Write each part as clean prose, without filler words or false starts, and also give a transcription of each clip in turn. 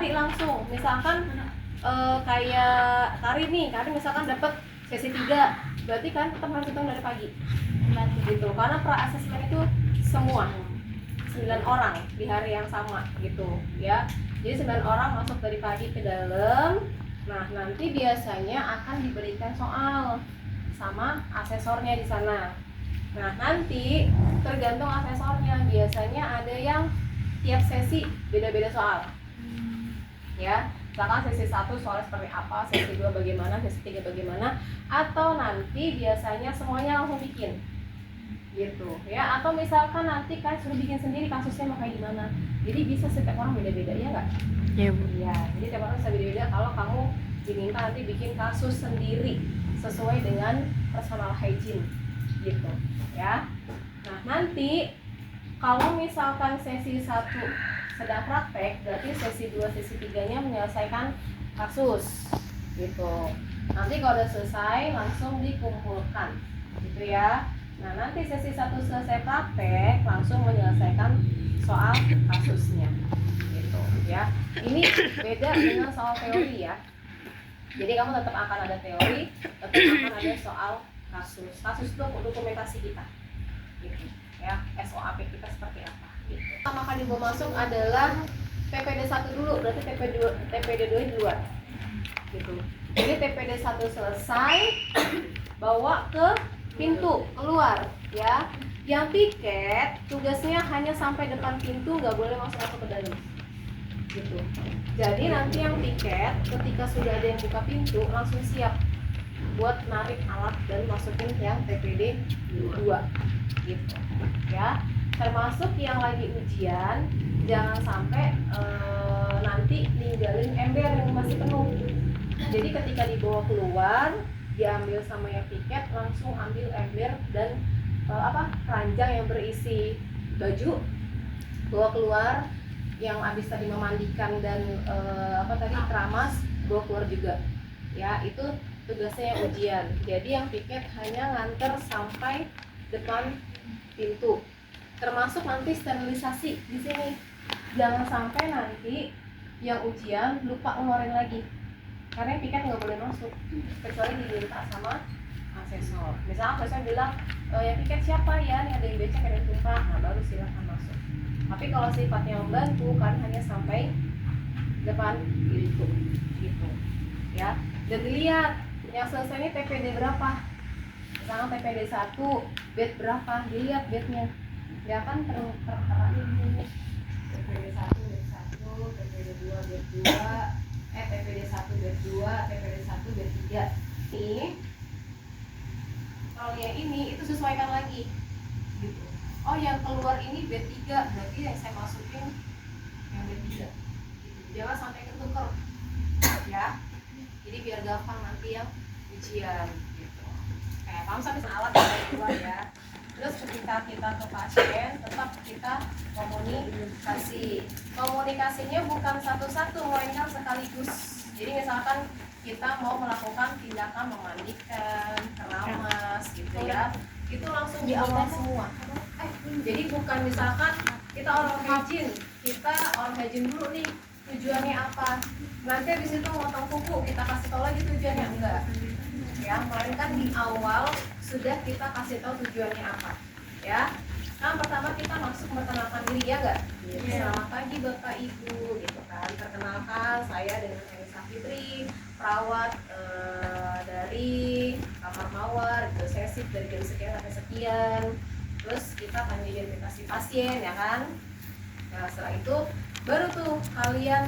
hari langsung. Misalkan kayak Karin misalkan dapat sesi 3, berarti kan tetap harus hitung dari pagi gitu, karena pra-asesmen itu semua 9 orang di hari yang sama gitu ya. Jadi 9 orang masuk dari pagi ke dalam. Nah, nanti biasanya akan diberikan soal sama asesornya di sana. Nah, nanti tergantung asesornya, biasanya ada yang tiap sesi beda-beda soal ya. Misalkan sesi 1 soalnya seperti apa, sesi 2 bagaimana, sesi 3 bagaimana, atau nanti biasanya semuanya langsung bikin gitu ya. Atau misalkan nanti kan suruh bikin sendiri kasusnya mau kayak gimana. Jadi bisa setiap orang beda-beda, ya nggak? Iya, Bu. Iya, jadi setiap orang bisa beda-beda kalau kamu diminta nanti bikin kasus sendiri sesuai dengan personal hygiene gitu ya. Nah, nanti kalau misalkan sesi 1 sedang praktek, berarti sesi 2, sesi 3-nya menyelesaikan kasus gitu. Nanti kalau udah selesai langsung dikumpulkan gitu ya. Nah, nanti sesi 1 selesai praktek langsung menyelesaikan soal kasusnya gitu ya. Ini beda dengan soal teori ya. Jadi kamu tetap akan ada teori, tetap akan ada soal kasus. Kasus itu dokumentasi kita gitu ya, SOAP kita seperti apa gitu. Pertama kali mau masuk adalah TPD 1 dulu, berarti TPD 2 di luar gitu. Jadi TPD 1 selesai, bawa ke pintu keluar ya. Yang tiket tugasnya hanya sampai depan pintu, nggak boleh masuk ke dalam gitu. Jadi nanti yang tiket ketika sudah ada yang buka pintu langsung siap buat narik alat dan masukin yang TPD 2 gitu ya. Termasuk yang lagi ujian jangan sampai nanti ninggalin ember yang masih penuh. Jadi ketika dibawa keluar, diambil sama yang tiket, langsung ambil ember dan keranjang yang berisi baju, bawa keluar. Yang habis tadi memandikan dan keramas, bawa keluar juga ya. Itu tugasnya yang ujian. Jadi yang tiket hanya nganter sampai depan pintu. Termasuk nanti sterilisasi di sini. Jangan sampai nanti yang ujian lupa ngeluarin lagi, karena yang tiket nggak boleh masuk kecuali diminta sama asesor. Misalnya asesor bilang yang tiket siapa ya, nih ada yang becek, ada yang tumpah, nah baru silakan masuk. Tapi kalau sifatnya membantu kan hanya sampai depan pintu gitu ya. Dan dilihat yang selesai ini TPD berapa. Misalnya TPD 1 bed berapa, dilihat bednya ya kan, tertera ini TPD 1 bed 1, TPD 2 bed 2, TPD 1 bed 2, TPD 1 bed 3. Ini kalau yang ini itu sesuaikan lagi gitu. Oh, yang keluar ini bed 3, berarti yang saya masukin yang bed 3 gitu. Jangan sampai ketuker ya. Jadi biar gampang nanti yang ujian gitu. Kayak kamu sampai alat yang keluar ya. Terus ketika kita ke pasien, tetap kita komunikasi. Komunikasinya bukan satu-satu, melainkan sekaligus. Jadi misalkan kita mau melakukan tindakan memandikan, keramas gitu ya, itu langsung di awal semua. Jadi bukan misalkan kita orang hygiene dulu nih, tujuannya apa. Nanti habis itu motong kuku, kita kasih tahu lagi tujuannya, enggak ya, melainkan di awal sudah kita kasih tahu tujuannya apa ya. Nah, pertama kita masuk memperkenalkan diri ya enggak? Selamat pagi Bapak Ibu gitu kan. Perkenalkan, saya dengan Anissa Fitri, perawat dari kamar mawar gitu. Saya shift dari jam sekian sampai sekian. Terus kita akan identifikasi pasien ya kan. Nah, setelah itu baru tuh kalian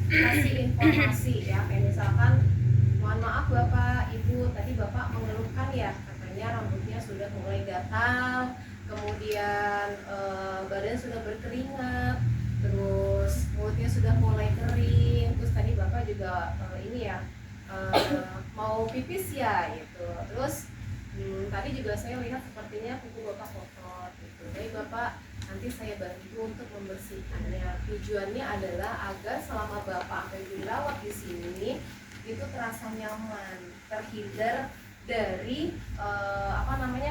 kasih informasi ya, kayak misalkan mohon maaf Bapak Ibu, tadi Bapak mengeluhkan ya, katanya rambutnya sudah mulai gatal, kemudian badan sudah berkeringat, terus mulutnya sudah mulai kering, terus tadi Bapak juga mau pipis ya gitu. Terus tadi juga saya lihat sepertinya kuku Bapak kotor gitu. Jadi Bapak nanti saya bantu untuk membersihkannya. Tujuannya adalah agar selama Bapak dirawat di sini itu terasa nyaman, terhindar dari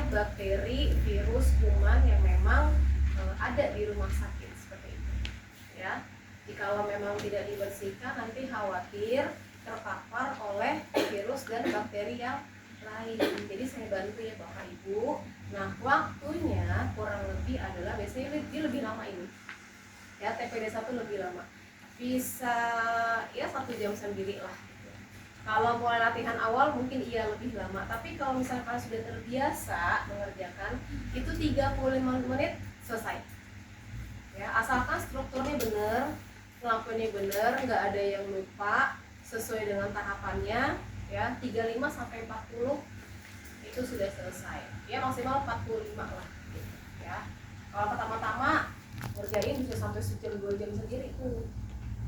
bakteri, virus, kuman yang memang ada di rumah sakit seperti itu. Ya, jika kalau memang tidak dibersihkan nanti khawatir terpapar oleh virus dan bakteri yang lain. Jadi saya bantu ya Bapak Ibu. Nah, waktunya kurang lebih adalah biasanya dia lebih lama ini. Ya, TPD 1 lebih lama. Bisa ya 1 jam sendiri lah. Kalau mulai latihan awal mungkin iya lebih lama, tapi kalau misalkan sudah terbiasa mengerjakan itu 35 menit selesai. Ya, asalkan strukturnya benar, ngelakuinnya benar, nggak ada yang lupa, sesuai dengan tahapannya, ya 35 sampai 40 itu sudah selesai. Ya maksimal 45 lah. Ya. Kalau pertama-tama ngerjain bisa sampai sejam 2 jam sendiri itu.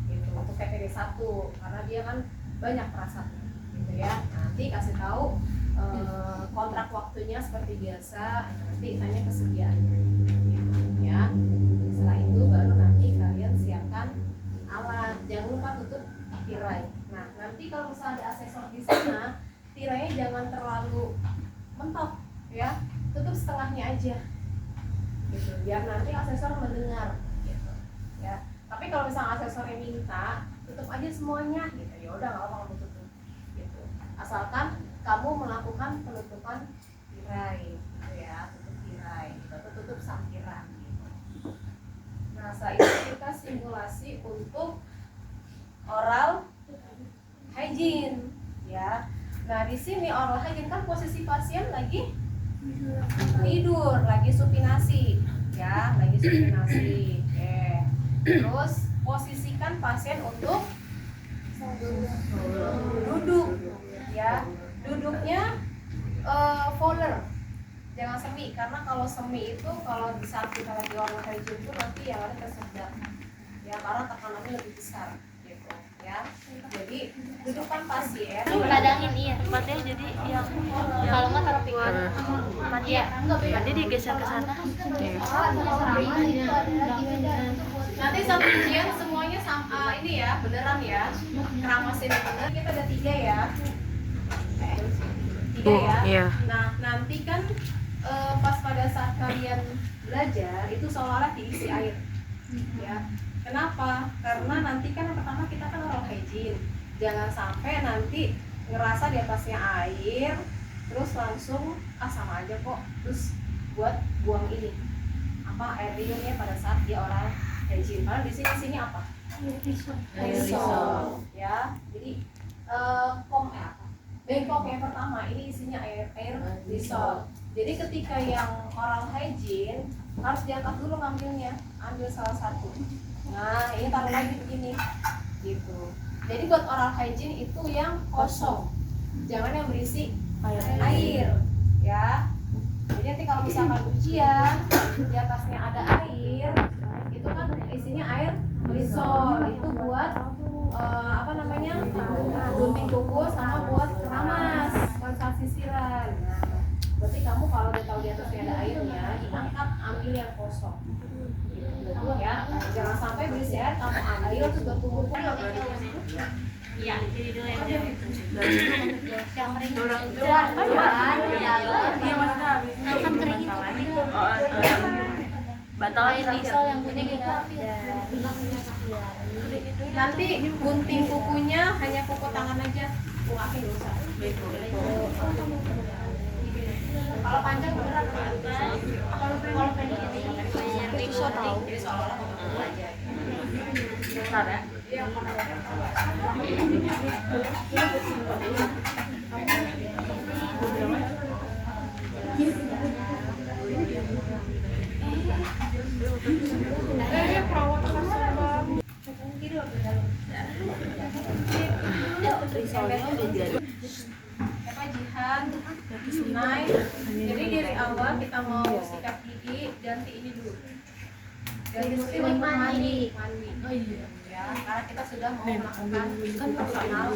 Gitu untuk TPD 1 karena dia kan banyak perasaan gitu ya. Nanti kasih tahu kontrak waktunya seperti biasa, nanti tanya kesediaannya gitu, ya. Setelah itu baru nanti kalian siapkan alat, jangan lupa tutup tirai. Nah nanti kalau misalnya ada asesor di sana, tirainya jangan terlalu mentok ya, tutup setengahnya aja gitu biar nanti asesor mendengar gitu ya. Tapi kalau misalnya asesornya minta tutup aja semuanya gitu, ya udah nggak apa-apa kamu tutup gitu, asalkan kamu melakukan penutupan tirai gitu ya, tutup tirai gitu, atau tutup sampiran gitu. Nah setelah itu kita simulasi untuk oral hygiene ya. Nah di sini oral hygiene kan posisi pasien lagi tidur, lagi supinasi ya, lagi supinasi. Oke. Terus posisikan pasien untuk duduk ya, duduknya folder, jangan semi, karena kalau semi itu kalau di saat kita lagi oral hygiene itu nanti yang ada tersedak ya, karena tekanannya lebih besar gitu ya. Jadi dudukkan pasien kadangin iya tempatnya, jadi yang kalau nggak taruh pikir mati ya, nanti digeser ke sana. nanti satu ujian semuanya ini ya beneran ya, keramasin bener. Kita ada 3 ya, 3 ya. Iya. Nah nanti kan pas pada saat kalian belajar itu seolah-olah diisi air ya. Kenapa? Karena nanti kan yang pertama kita kan oral hygiene, jangan sampai nanti ngerasa di atasnya air terus langsung sama aja kok, terus buat buang ini apa air liurnya pada saat dia oral hygiene. Karena di sini apa? Aerosol ya. Jadi bengkok yang pertama ini isinya aerosol. Jadi ketika yang oral hygiene harus diangkat dulu ngambilnya, ambil salah satu. Nah ini taruh lagi begini gitu. Jadi buat oral hygiene itu yang kosong, jangan yang berisi air ya. Jadi nanti kalau misalkan ujian di atasnya ada air, itu kan isinya air glisol, itu buat apa namanya, gunting kuku sama buat keramas, konsal sisiran. Nah, berarti kamu kalau udah tahu di atasnya ada airnya, diangkat ambil yang kosong gitu ya. Jangan sampai berisi air kamu ambil terus buat kuku. Iya, jadi dulu yang yang kering Orang luar Iya maksudnya habis kan kering itu batal air risol yang kuning itu Nanti gunting kukunya hanya kuku tangan aja, kuku kaki nggak usah. Kalau panjang beneran kalau pendek air risol tahu. jadi seolah-olah kuku aja. besar ya. Risolnya udah jadi. Apa Jihan? Naik. Jadi dari awal kita mau sikat gigi, ganti ini dulu. Ganti mesti mandi. Oh iya. Ya, karena kita sudah mau melakukan personal